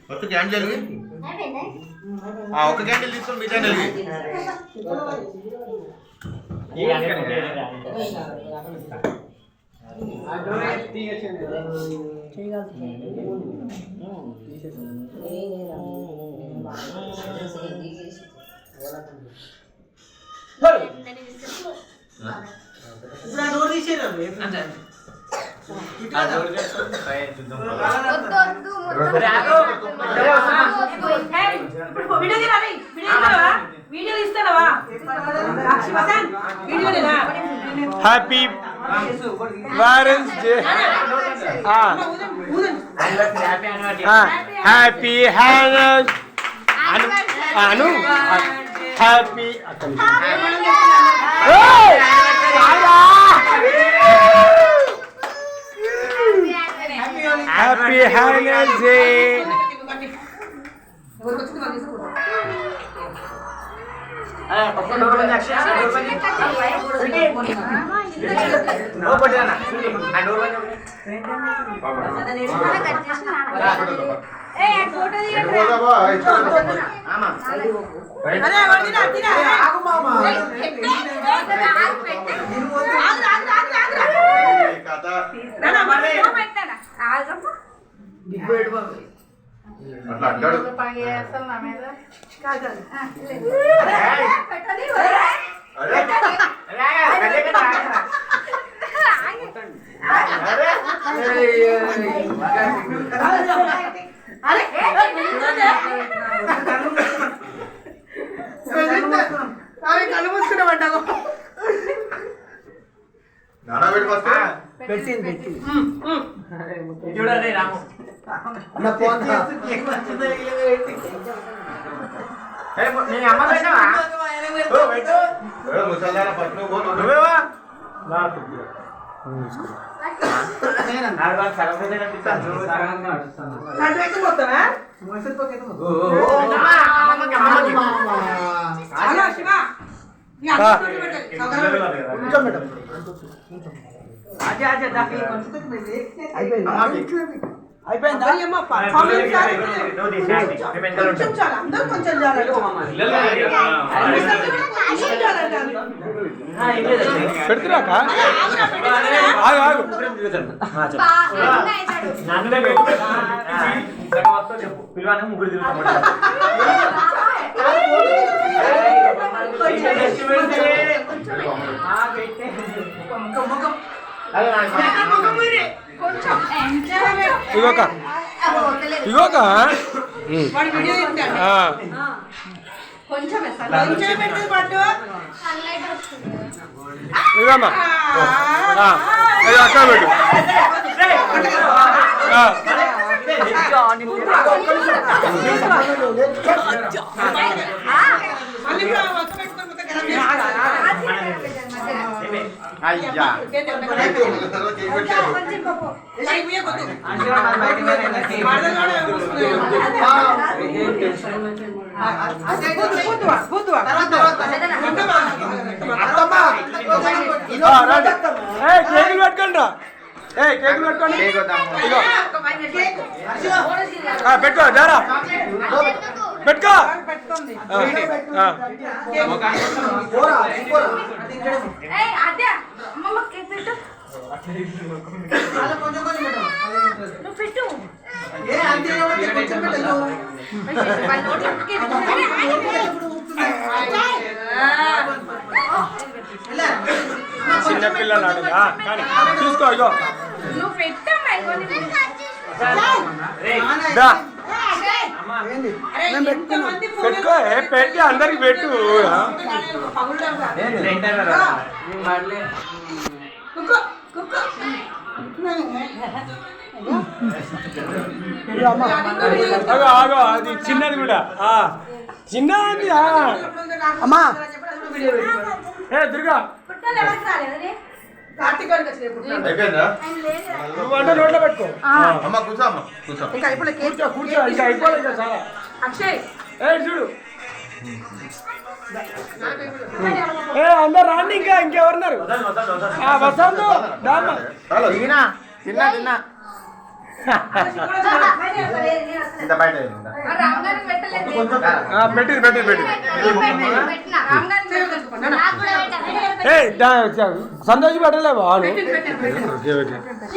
మొత్తం క్యాండిల్ ఒక క్యాండిల్ తీసుకొని మీ క్యాండిల్ హ్యాపీ వారెన్స్ డే హ్యాపీ హ్యానస్ అను హ్యాపీ హ్యాపీ హ్యానస్ డే అట్లా అంటాడు కళ్ళు మూసుకున్నామంటావు నానా పెట్టి ఫస్ట్ పెట్టింది చూడండి రాము ముసల్దారా పట్టు అయిపోయిందా పెడుతురాక పిల్లవాళ్ళ ముగ్గురు ఇగోక ఇగోక ఇదమ్మా అక్కడ పెట్టు అయ్యా కేకులు పెట్టుకోండి రా కేకులు పెట్టుకోండి పెట్టుకో దారా పెట్టుకో చిన్నపిల్లలు అడుగా కానీ చూసుకో ఇగో పెట్టుకో పెట్టి అందరికి పెట్టు ఆగో అది చిన్నది కూడా చిన్నది అమ్మా దుర్గా నువ్వు అంటే నోట్లో పెట్టుకో కూర్చో ఇంకా అయిపోలేదు చాలా చూడు అందరు రాండి ఇంకా ఇంకెవరున్నారు వసంతు తిన్నా ఇంత బయట ఉందా? రామగారికి పెట్టలేదు. కొంచెం పెట్టింది పెట్టింది పెట్టింది పెట్టినా రామగారికి పెట్టలేదు. నాకు కూడా పెట్టలేదు. సంతోష్ పెట్టలేవా పెట్టింది.